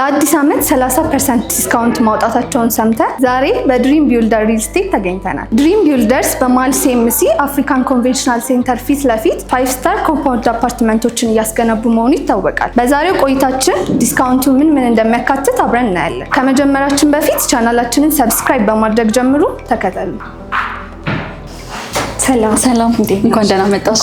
ለአዲስ ዓመት 30% ዲስካውንት ማውጣታቸውን ሰምተን ዛሬ በድሪም ቢልደር ሪል ስቴት ተገኝተናል። ድሪም ቢልደርስ በመሃል ሲኤምሲ አፍሪካን ኮንቬንሽናል ሴንተር ፊት ለፊት 5 ስታር ኮምፓውንድ አፓርትመንቶችን እያስገነቡ መሆኑ ይታወቃል። በዛሬው ቆይታችን ዲስካውንቱ ምን እንደሚያካትት አብረን እናያለን። ከመጀመራችን በፊት ቻናላችንን ሰብስክራይብ በማድረግ ጀምሩ። ተከተሉ። ሰላም እንኳን ደህና መጣሽ።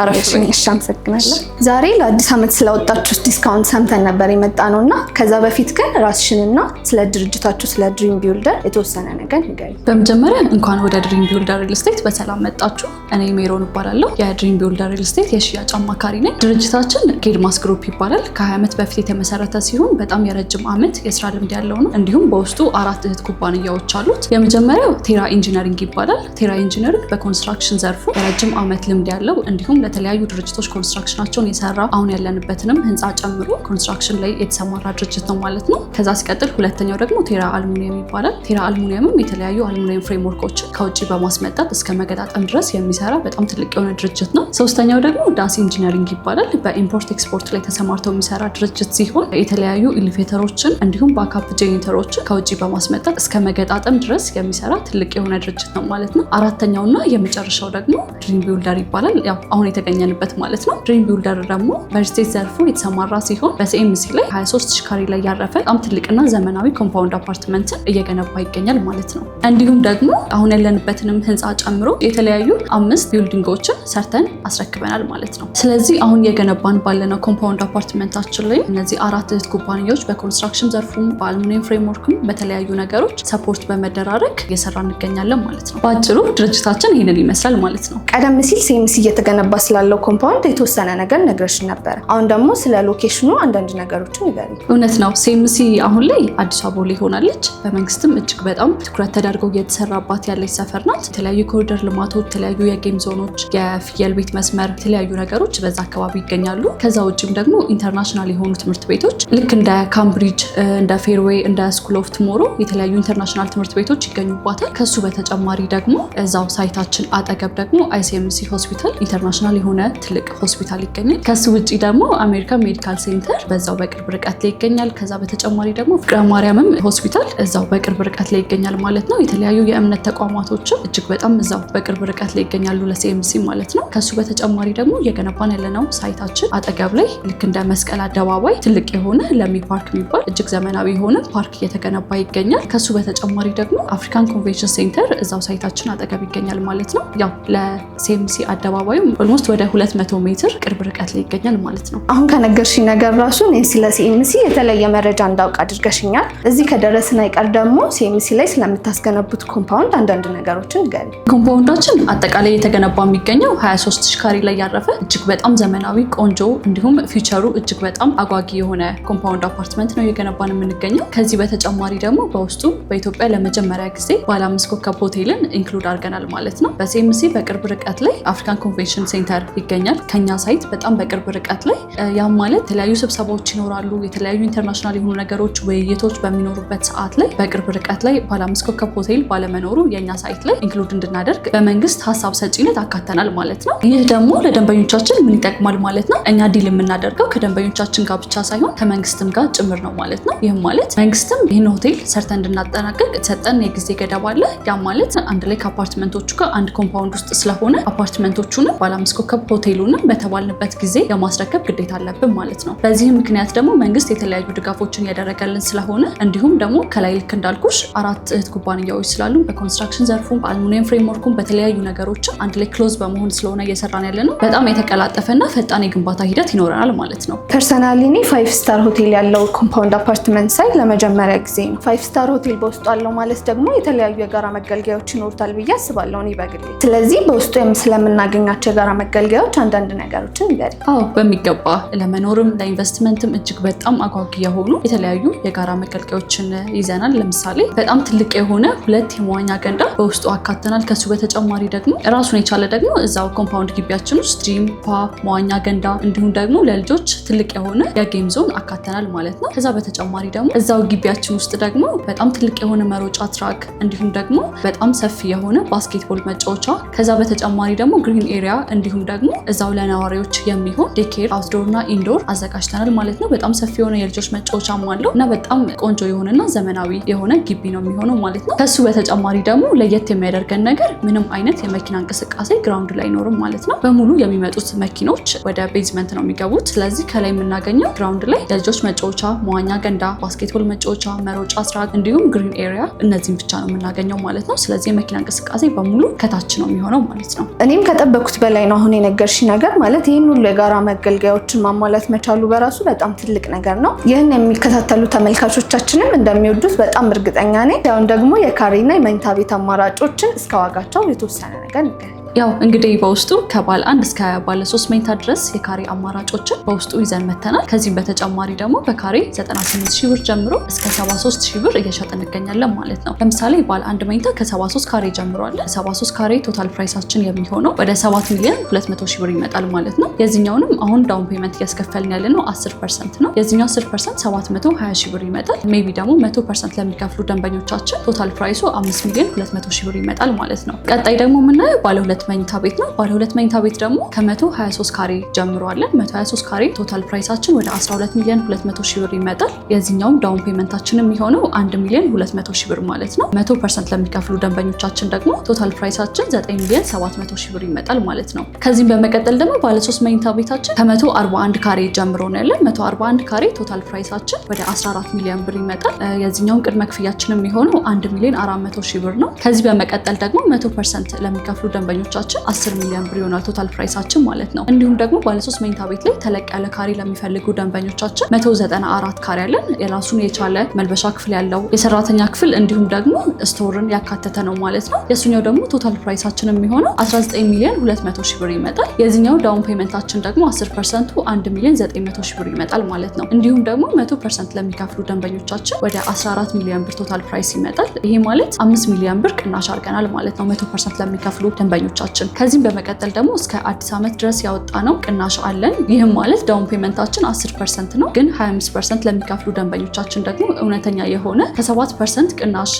አረፍሽኝ። እሺ፣ አመሰግናለሁ። ዛሬ ለአዲስ ዓመት ስለወጣችሁ ዲስካውንት ሰምተን ነበር የመጣ ነውና ከዛ በፊት ግን ራስሽንና ስለ ድርጅታችሁ ስለ ድሪም ቢልደር የተወሰነ ነገር ንገሪ። በመጀመሪያ እንኳን ወደ ድሪም ቢልደር ሪል ስቴት በሰላም መጣችሁ። እኔ ሜሮን እባላለሁ። የድሪም ቢልደር ሪል ስቴት የሽያጭ አማካሪ ነኝ። ድርጅታችን ጌድማስ ግሩፕ ይባላል። ከ20 ዓመት በፊት የተመሰረተ ሲሆን በጣም የረጅም ዓመት የስራ ልምድ ያለው ነው። እንዲሁም በውስጡ 4 እህት ኩባንያዎች አሉት። የመጀመሪያው ቴራ ኢንጂነሪንግ ይባላል። ቴራ ኢንጂነሪንግ በኮንስትራክሽን ዘርፉ የረጅም ዓመት ልምድ ያለው እንዲሁም ለተለያዩ ድርጅቶች ኮንስትራክሽናቸውን የሰራ አሁን ያለንበትንም ህንፃ ጨምሮ ኮንስትራክሽን ላይ የተሰማራ ድርጅት ነው ማለት ነው። ከዛ ሲቀጥል ሁለተኛው ደግሞ ቴራ አልሙኒየም ይባላል። ቴራ አልሙኒየምም የተለያዩ አልሙኒየም ፍሬምወርኮችን ከውጭ በማስመጣት እስከ መገጣጠም ድረስ የሚሰራ በጣም ትልቅ የሆነ ድርጅት ነው። ሶስተኛው ደግሞ ዳስ ኢንጂነሪንግ ይባላል። በኢምፖርት ኤክስፖርት ላይ ተሰማርተው የሚሰራ ድርጅት ሲሆን የተለያዩ ኤሌቬተሮችን እንዲሁም ባካፕ ጄኔሬተሮችን ከውጭ በማስመጣት እስከ መገጣጠም ድረስ የሚሰራ ትልቅ የሆነ ድርጅት ነው ማለት ነው። አራተኛውና የመጨረሻው ደግሞ ድሪም ቢልደር ይባላል። ያው አሁን የተገኘንበት ማለት ነው። ድሪም ቢልደር ደግሞ በሪልስቴት ዘርፉ የተሰማራ ሲሆን በሲኤምሲ ላይ 23 ካሬ ላይ ያረፈ በጣም ትልቅና ዘመናዊ ኮምፓውንድ አፓርትመንትን እየገነባ ይገኛል ማለት ነው። እንዲሁም ደግሞ አሁን ያለንበትንም ህንፃ ጨምሮ የተለያዩ 5 ቢልዲንጎችን ሰርተን አስረክበናል ማለት ነው። ስለዚህ አሁን የገነባን ባለነው ኮምፓውንድ አፓርትመንታችን ላይ እነዚህ 4 እህት ኩባንያዎች በኮንስትራክሽን ዘርፉም በአልሙኒየም ፍሬምወርክም በተለያዩ ነገሮች ሰፖርት በመደራረግ እየሰራ እንገኛለን ማለት ነው። በአጭሩ ድርጅታችን ይህንን ይመስላል ማለት ነው። ቀደም ሲል ሲኤምሲ እየተገነባ ስላለው ኮምፓውንድ የተወሰነ ነገር ነግረሽን ነበር። አሁን ደግሞ ስለ ሎኬሽኑ አንዳንድ ነገሮችን ንገሪ። እውነት ነው። ሲኤምሲ አሁን ላይ አዲስ አበባ ላይ ሆናለች። በመንግስትም እጅግ በጣም ትኩረት ተደርገው እየተሰራባት ያለች ሰፈር ናት። የተለያዩ ኮሪደር ልማቶች፣ የተለያዩ የጌም ዞኖች፣ የፍየል ቤት መስመር፣ የተለያዩ ነገሮች በዛ አካባቢ ይገኛሉ። ከዛ ውጭም ደግሞ ኢንተርናሽናል የሆኑ ትምህርት ቤቶች ልክ እንደ ካምብሪጅ፣ እንደ ፌርዌይ፣ እንደ ስኩል ኦፍ ቱሞሮ የተለያዩ ኢንተርናሽናል ትምህርት ቤቶች ይገኙባታል። ከሱ በተጨማሪ ደግሞ እዛው ሳይታችን አጠገብ ደግሞ አይሲኤምሲ ሆስፒታል ኢንተርናሽናል የሆነ ትልቅ ሆስፒታል ይገኛል። ከሱ ውጪ ደግሞ አሜሪካን ሜዲካል ሴንተር በዛው በቅርብ ርቀት ላይ ይገኛል። ከዛ በተጨማሪ ደግሞ ፍቅረ ማርያምም ሆስፒታል እዛው በቅርብ ርቀት ላይ ይገኛል ማለት ነው። የተለያዩ የእምነት ተቋማቶችም እጅግ በጣም እዛው በቅርብ ርቀት ላይ ይገኛሉ ለሲኤምሲ ማለት ነው። ከሱ በተጨማሪ ደግሞ እየገነባን ያለነው ሳይታችን አጠገብ ላይ ልክ እንደ መስቀል አደባባይ ትልቅ የሆነ ለሚ ፓርክ የሚባል እጅግ ዘመናዊ የሆነ ፓርክ እየተገነባ ይገኛል። ከሱ በተጨማሪ ደግሞ አፍሪካን ኮንቬንሽን ሴንተር እዛው ሳይታችን አጠገብ ይገኛል ማለት ነው። ያው ለሲኤምሲ አደባባዩ ኦልሞስት ወደ 200 ሜትር ቅርብ ርቀት ላይ ይገኛል ማለት ነው። አሁን ከነገርሽኝ ነገር ራሱ እኔ ስለ ሲኤምሲ የተለየ መረጃ እንዳውቅ አድርገሽኛል። እዚህ ከደረስን አይቀር ደግሞ ሲኤምሲ ላይ ስለምታስገነቡት ኮምፓውንድ አንዳንድ ነገሮችን ንገሪ። ኮምፓውንዳችን አጠቃላይ የተገነባ የሚገኘው 23 ካሬ ላይ ያረፈ እጅግ በጣም ዘመናዊ ቆንጆ እንዲሁም ፊቸሩ እጅግ በጣም አጓጊ የሆነ ኮምፓውንድ አፓርትመንት ነው እየገነባን የምንገኘው። ከዚህ በተጨማሪ ደግሞ በውስጡ በኢትዮጵያ ለመጀመሪያ ጊዜ ባለ 5 ኮከብ ሆቴልን ኢንክሉድ አድርገናል ማለት ነው። በሲኤምሲ በቅርብ ርቀት ላይ አፍሪካን ኮንቬንሽን ሴንተር ይገኛል። ከኛ ሳይት በጣም በቅርብ ርቀት ላይ ያም ማለት የተለያዩ ስብሰባዎች ይኖራሉ። የተለያዩ ኢንተርናሽናል የሆኑ ነገሮች፣ ውይይቶች በሚኖሩበት ሰዓት ላይ በቅርብ ርቀት ላይ ባለ 5 ኮከብ ሆቴል ባለመኖሩ የኛ ሳይት ላይ ኢንክሉድ እንድናደርግ በመንግስት ሀሳብ ሰጪነት አካተናል ማለት ነው። ይህ ደግሞ ለደንበኞቻችን ምን ይጠቅማል ማለት ነው? እኛ ዲል የምናደርገው ከደንበኞቻችን ጋር ብቻ ሳይሆን ከመንግስትም ጋር ጭምር ነው ማለት ነው። ይህም ማለት መንግስትም ይህን ሆቴል ሰርተን እንድናጠናቀቅ የተሰጠን የጊዜ ገደብ አለ። ያም ማለት አንድ ላይ ከአፓርትመንቶቹ ጋር አንድ ኮምፓውንድ ውስጥ ስለሆነ አፓርትመንቶቹንም ባለ 5 ኮከብ ሆቴሉንም በተባልንበት ጊዜ የማስረከብ ግዴታ አለብን ማለት ነው። በዚህ ምክንያት ደግሞ መንግስት የተለያዩ ድጋፎችን ያደረገልን ስለሆነ እንዲሁም ደግሞ ከላይ ልክ እንዳልኩሽ 4 እህት ኩባንያዎች ስላሉ በኮንስትራክሽን ዘርፉ በአልሙኒየም ፍሬምወርኩም በተለያዩ ነገሮች አንድ ላይ ክሎዝ በመሆን ስለሆነ እየሰራን ያለነው በጣም የተቀላጠፈና ፈጣን የግንባታ ሂደት ይኖረናል ማለት ነው። ፐርሰናሊ እኔ 5 ስታር ሆቴል ያለው ኮምፓውንድ አፓርትመንት ሳይ ለመጀመሪያ ጊዜ ነው። 5 ስታር ሆቴል በውስጡ አለው ማለት ደግሞ የተለያዩ የጋራ መገልገያዎች ይኖሩታል ብዬ አስባለሁ እኔ በግሌ። ስለዚህ በውስጡ ስለምናገኛቸው የጋራ መገልገያዎች አንዳንድ ነገሮችን ንገሪ። አዎ በሚገባ ለመኖርም ለኢንቨስትመንትም እጅግ በጣም አጓጊ የሆኑ የተለያዩ የጋራ መገልገያዎችን ይዘናል። ለምሳሌ በጣም ትልቅ የሆነ 2 የመዋኛ ገንዳ በውስጡ አካተናል። ከሱ በተጨማሪ ደግሞ ራሱን የቻለ ደግሞ እዛው ኮምፓውንድ ግቢያችን ውስጥ ጂም፣ ፓ፣ መዋኛ ገንዳ እንዲሁም ደግሞ ለልጆች ትልቅ የሆነ የጌም ዞን አካተናል ማለት ነው። ከዛ በተጨማሪ ደግሞ እዛው ግቢያችን ውስጥ ደግሞ በጣም ትልቅ የሆነ መሮጫ ትራክ እንዲሁም ደግሞ በጣም ሰፊ የሆነ ባስኬትቦል መጫወቻ ከዛ በተጨማሪ ደግሞ ግሪን ኤሪያ እንዲሁም ደግሞ እዛው ለነዋሪዎች የሚሆን ዴኬር አውትዶር እና ኢንዶር አዘጋጅተናል ማለት ነው። በጣም ሰፊ የሆነ የልጆች መጫወቻም አለው እና በጣም ቆንጆ የሆነና ዘመናዊ የሆነ ግቢ ነው የሚሆነው ማለት ነው። ከሱ በተጨማሪ ደግሞ ለየት የሚያደርገን ነገር ምንም አይነት የመኪና እንቅስቃሴ ግራውንድ ላይ አይኖርም ማለት ነው። በሙሉ የሚመጡት መኪኖች ወደ ቤዝመንት ነው የሚገቡት። ስለዚህ ከላይ የምናገኘው ግራውንድ ላይ የልጆች መጫወቻ፣ መዋኛ ገንዳ፣ ባስኬትቦል መጫወቻ፣ መሮጫ ትራክ እንዲሁም ግሪን ኤሪያ እነዚህም ብቻ ነው የምናገኘው ማለት ነው። ስለዚህ የመኪና እንቅስቃሴ በሙሉ ከታች ነው የሚሆነው ማለት ነው። እኔም ከጠበቅኩት በላይ ነው አሁን የነገርሽ ነገር ማለት ይህን ሁሉ የጋራ መገልገያዎችን ማሟላት መቻሉ በራሱ በጣም ትልቅ ነገር ነው። ይህን የሚከታተሉ ተመልካቾቻችንም እንደሚወዱት በጣም እርግጠኛ ነኝ። ያውን ደግሞ የካሬና የመኝታ ቤት አማራጮችን እስከ ዋጋቸው የተወሰነ ነገር ይገኛል። ያው እንግዲህ በውስጡ ከባለ 1 እስከ ባለ 3 መኝታ ድረስ የካሬ አማራጮችን በውስጡ ይዘን መተናል። ከዚህም በተጨማሪ ደግሞ በካሬ 98,000 ብር ጀምሮ እስከ 73,000 ብር እየሸጥን እንገኛለን ማለት ነው። ለምሳሌ ባለ 1 መኝታ ከ73 ካሬ ጀምሮ አለ። 73 ካሬ ቶታል ፕራይሳችን የሚሆነው ወደ 7,200,000 ብር ይመጣል ማለት ነው። የዚህኛውንም አሁን ዳውን ፔመንት እያስከፈልን ያለ ነው 10% ነው። የዚህኛው 10% 720,000 ብር ይመጣል። ሜቢ ደግሞ 100% ለሚከፍሉ ደንበኞቻችን ቶታል ፕራይሱ 5,200,000 ብር ይመጣል ማለት ነው። ቀጣይ ደግሞ የምናየው ባለ 2 መኝታ ቤት ነው። ባለ 2 መኝታ ቤት ደግሞ ከ123 ካሬ ጀምሮ አለን። 123 ካሬ ቶታል ፕራይሳችን ወደ 12,200,000 ብር ይመጣል። የዚህኛውም ዳውን ፔመንታችን የሚሆነው 1,200,000 ብር ማለት ነው። 100% ለሚከፍሉ ደንበኞቻችን ደግሞ ቶታል ፕራይሳችን 9,700,000 ብር ይመጣል ማለት ነው። ከዚህም በመቀጠል ደግሞ ባለ 3 መኝታ ቤታችን ከ141 ካሬ ጀምሮ ነው ያለን። 141 ካሬ ቶታል ፕራይሳችን ወደ 14 ሚሊዮን ብር ይመጣል። የዚህኛውም ቅድመ ክፍያችን የሚሆነው 1,400,000 ብር ነው። ከዚህ በመቀጠል ደግሞ 100% ለሚከፍሉ ደንበኞቻችን 10 ሚሊዮን ብር ይሆናል ቶታል ፕራይሳችን ማለት ነው። እንዲሁም ደግሞ ባለ 3 መኝታ ቤት ላይ ተለቅ ያለ ካሬ ለሚፈልጉ ደንበኞቻችን 194 ካሬ ያለን የራሱን የቻለ መልበሻ ክፍል ያለው የሰራተኛ ክፍል እንዲሁም ደግሞ ስቶርን ያካተተ ነው ማለት ነው። የሱኛው ደግሞ ቶታል ፕራይሳችን የሚሆነው 19,200,000 ብር ይመጣል። የዚህኛው ዳውን ፔመንታችን ደግሞ 10%ቱ 1,900,000 ብር ይመጣል ማለት ነው። እንዲሁም ደግሞ 100% ለሚከፍሉ ደንበኞቻችን ወደ 14 ሚሊዮን ብር ቶታል ፕራይስ ይመጣል። ይሄ ማለት 5 ሚሊዮን ብር ቅናሽ አድርገናል ማለት ነው 100% ለሚከፍሉ ደንበኞቻችን። ከዚህም በመቀጠል ደግሞ እስከ አዲስ ዓመት ድረስ ያወጣ ነው ቅናሽ አለን። ይህም ማለት ዳውን ፔመንታችን 10% ነው፣ ግን 25% ለሚከፍሉ ደንበኞቻችን ደግሞ እውነተኛ የሆነ ከ7% ቅናሽ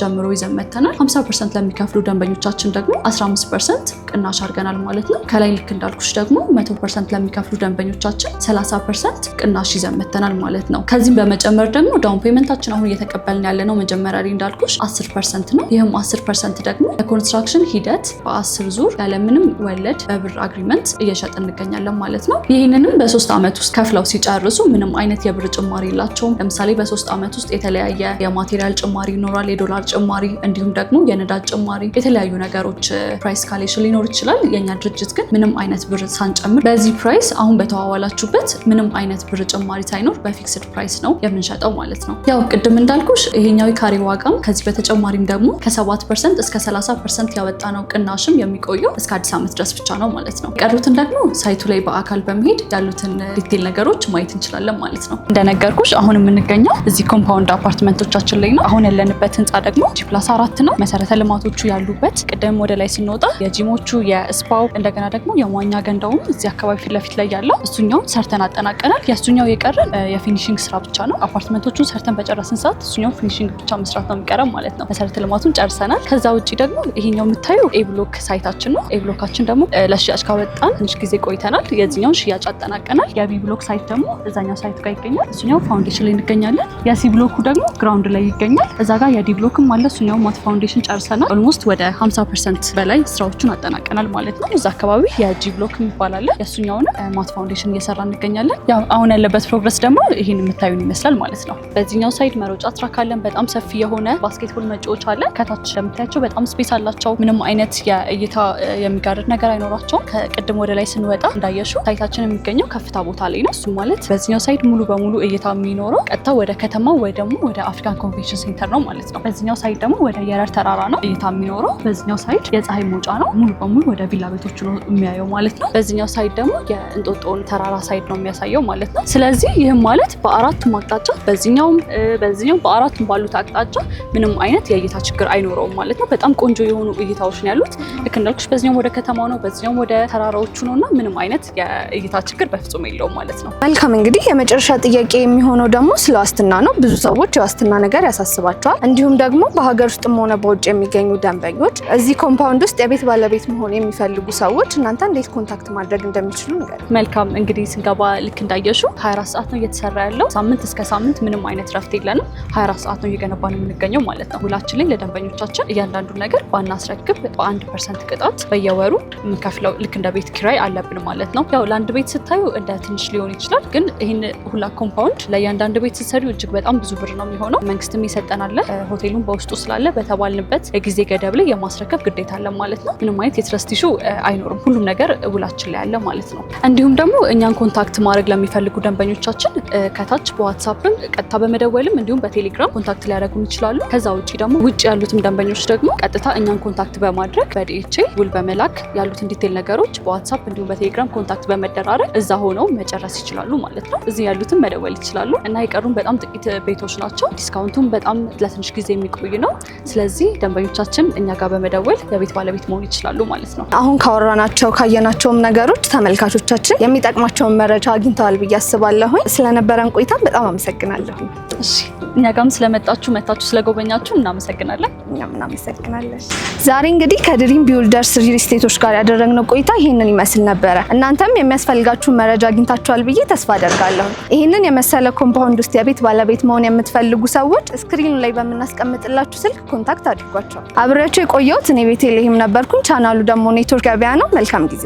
ጀምሮ ይዘን መተናል። 50% ለሚከፍሉ ደንበኞቻችን ደግሞ 15% ቅናሽ አድርገናል ማለት ነው። ከላይ ልክ እንዳልኩሽ ደግሞ 100% ለሚከፍሉ ደንበኞቻችን 30% ቅናሽ ይዘን መተናል ማለት ነው። ከዚህም በመጨመር ደግሞ ዳውን ፔመንታችን አሁን እየተቀበልን ያለ ነው መጀመሪያ ላይ እንዳልኩሽ 10% ነው። ይህም 10% ደግሞ ለኮንስትራክሽን ሂደት በ10 ዙር ያለምንም ወለድ በብር አግሪመንት እየሸጥን እንገኛለን ማለት ነው። ይህንንም በ3 ዓመት ውስጥ ከፍለው ሲጨርሱ ምንም አይነት የብር ጭማሪ የላቸውም። ለምሳሌ በ3 ዓመት ውስጥ የተለያየ የማቴሪያል ጭማሪ ይኖራል፣ የዶላር ጭማሪ እንዲሁም ደግሞ የነዳጅ ጭማሪ፣ የተለያዩ ነገሮች ፕራይስ ካሌሽን ሊኖር ይችላል። የኛ ድርጅት ግን ምንም አይነት ብር ሳንጨምር በዚህ ፕራይስ አሁን በተዋዋላችሁበት ምንም አይነት ብር ጭማሪ ሳይኖር በፊክስድ ፕራይስ ነው የምንሸጠው ማለት ነው። ያው ቅድም እንዳልኩሽ ይሄኛው የካሬ ዋጋም ከዚህ በተጨማሪም ደግሞ ከ7% እስከ 30% ያወጣ ነው ቅናሽም የሚቆየው እስከ አዲስ ዓመት ድረስ ብቻ ነው ማለት ነው። የቀሩትን ደግሞ ሳይቱ ላይ በአካል በመሄድ ያሉትን ዲቴል ነገሮች ማየት እንችላለን ማለት ነው። እንደነገርኩሽ አሁን የምንገኘው እዚህ ኮምፓውንድ አፓርትመንቶቻችን ላይ ነው። አሁን ያለንበት ህንፃ ደግሞ G+4 ነው። መሰረተ ልማቶቹ ያሉበት ቅድም ወደ ላይ ስንወጣ የጂሞቹ የስፓው እንደገና ደግሞ የመዋኛ ገንዳውም እዚህ አካባቢ ፊት ለፊት ላይ ያለው እሱኛውን ሰርተን አጠናቀናል። የእሱኛው የቀረን የፊኒሽንግ ስራ ብቻ ነው። አፓርትመንቶቹን ሰርተን በጨረስን ሰዓት እሱኛው ፊኒሽንግ ብቻ መስራት ነው የሚቀረው ማለት ነው። መሰረተ ልማቱን ጨርሰናል። ከዛ ውጭ ደግሞ ይሄኛው የምታየው ኤ ብሎክ ሳይታችን ነው። ኤ ብሎካችን ደግሞ ለሽያጭ ካወጣን ትንሽ ጊዜ ቆይተናል። የዚህኛውን ሽያጭ አጠናቀናል። የቢ ብሎክ ሳይት ደግሞ እዛኛው ሳይት ጋር ይገኛል። እሱኛው ፋውንዴሽን ላይ እንገኛለን። የሲ ብሎኩ ደግሞ ግራውንድ ላይ ይገኛል። እዛ ጋር የዲ ብሎክም አለ። እሱኛው ማት ፋውንዴሽን ጨርሰናል። ኦልሞስት ወደ 50% በላይ ስራዎቹን አጠናቀናል ማለት ነው። እዛ አካባቢ የጂ ብሎክ ይባላል። የእሱኛውን ማት ፋውንዴሽን እየሰራ እንገኛለን። ያው አሁን ያለበት ፕሮግረስ ደግሞ ይሄን የምታዩን ይመስላል ማለት ነው። በዚህኛው ሳይድ መሮጫ ትራክ አለን። በጣም ሰፊ የሆነ ባስኬትቦል መጫወቻ አለን። ከታች ለምታያቸው በጣም ስፔስ አላቸው። ምንም አይነት የእይታ የሚጋርድ ነገር አይኖራቸውም። ከቅድም ወደ ላይ ስንወጣ እንዳየሽው ሳይታችን የሚገኘው ከፍታ ቦታ ላይ ነው። እሱ ማለት በዚህኛው ሳይድ ሙሉ በሙሉ እይታ የሚኖረው ቀጥታ ወደ ከተማው ወይ ደግሞ ወደ አፍሪካን ኮንቬንሽን ሴንተር ነው ማለት ነው። በዚህኛው ሳይድ ደግሞ ወደ የረር ተራራ ነው እይታ የሚኖረው። በዚህኛው ሳይድ የፀሐይ መውጫ ነው። ሙሉ በሙሉ ወደ ቪላ ቤቶች ነው የሚያየው ማለት ነው። በዚህኛው ሳይድ ደግሞ የእንጦጦን ተራራ ሳይድ ነው የሚያሳየው ማለት ነው። ስለዚህ ይህም ማለት በአራቱም አቅጣጫ በዚህኛው በአራቱም ባሉት አቅጣጫ ምንም አይነት የእይታ ችግር አይኖረውም ማለት ነው። በጣም ቆንጆ የሆኑ እይታዎች ነው ያሉት። ልክ እንዳልኩሽ በዚህኛው ወደ ከተማው ነው፣ በዚህኛው ወደ ተራራዎቹ ነውና ምንም አይነት የእይታ ችግር በፍጹም የለውም ማለት ነው። መልካም እንግዲህ የመጨረሻ ጥያቄ የሚሆነው ደግሞ ስለ ዋስትና ነው። ብዙ ሰዎች የዋስትና ነገር ያሳስባቸዋል። እንዲሁም ደግሞ በሀገር ውስጥም ሆነ በውጭ የሚገኙ ደንበኞች እዚህ ኮምፓውንድ ውስጥ የቤት ባለቤት መሆን የሚፈልጉ ሰዎች እናንተ እንዴት ኮንታክት ማድረግ እንደሚችሉ ነገር። መልካም እንግዲህ ስንገባ ልክ እንዳየሽው 24 ሰዓት ነው እየተሰራ ያለው። ሳምንት እስከ ሳምንት ምንም አይነት ረፍት የለንም። 24 ሰዓት ነው እየገነባን የምንገኘው ማለት ነው። ውላችን ላይ ለደንበኞቻችን እያንዳንዱ ነገር ባናስረክብ በ1% ቅጣት በየወሩ የምንከፍለው ልክ እንደ ቤት ኪራይ አለብን ማለት ነው። ያው ለአንድ ቤት ስታዩ እንደ ትንሽ ሊሆን ይችላል፣ ግን ይህን ሁላ ኮምፓውንድ ለእያንዳንዱ ቤት ስትሰሪው እጅግ በጣም ብዙ ብር ነው የሚሆነው። መንግስትም ይሰጠናል፣ ሆቴሉም በውስጡ ስላለ በተባልንበት የጊዜ ገደብ ላይ የማስረከብ ግዴታ አለ ማለት ነው። ምንም አይነት የትረስት ኢሹ አይኖርም። ሁሉም ነገር ውላችን ላይ ያለ ማለት ነው። እንዲሁም ደግሞ እኛን ኮንታክት ማድረግ ለሚፈልጉ ደንበኞቻችን ከታች በዋትሳፕም ቀጥታ በመደወልም እንዲሁም በቴሌግራም ኮንታክት ሊያደርጉን ይችላሉ። ከዛ ውጭ ደግሞ ውጭ ያሉትም ደንበኞች ደግሞ ቀጥታ እኛን ኮንታክት በማድረግ በዲኤችኤ ውል በመላክ ያሉትን ዲቴል ነገሮች በዋትሳፕ እንዲሁም በቴሌግራም ኮንታክት በመደራረግ እዛ ሆነው መጨረስ ይችላሉ ማለት ነው። እዚህ ያሉትን መደወል ይችላሉ እና የቀሩን በጣም ጥቂት ቤቶች ናቸው። ዲስካውንቱም በጣም ለትንሽ ጊዜ የሚቆይ ነው። ስለዚህ ደንበኞቻችን እኛ ጋር በመደወል የቤት ባለቤት መሆን ይችላሉ ማለት ነው። አሁን ካወራናቸው ካየናቸውም ነገሮች ተመልካቾቻችን የሚጠቅማቸውን መረጃ አግኝተዋል ብዬ አስባለሁኝ። ስለነበረን ቆይታ በጣም አመሰግናለሁ። እሺ እኛ ጋርም ስለመጣችሁ ስለጎበኛችሁ እናመሰግናለን። እኛም እናመሰግናለን። ዛሬ እንግዲህ ከድሪም ቢውልደርስ ሪል ስቴቶች ጋር ያደረግነው ቆይታ ይህንን ይመስል ነበረ። እናንተም የሚያስፈልጋችሁን መረጃ አግኝታችኋል ብዬ ተስፋ አደርጋለሁ። ይህንን የመሰለ ኮምፓውንድ ውስጥ የቤት ባለቤት መሆን የምትፈልጉ ሰዎች ስክሪኑ ላይ በምናስቀምጥላችሁ ስልክ ኮንታክት አድርጓቸው። አብሬያቸው የቆየሁት እኔ ቤተልሔም ነበርኩኝ። ቻናሉ ደግሞ ኔትወርክ ገበያ ነው። መልካም ጊዜ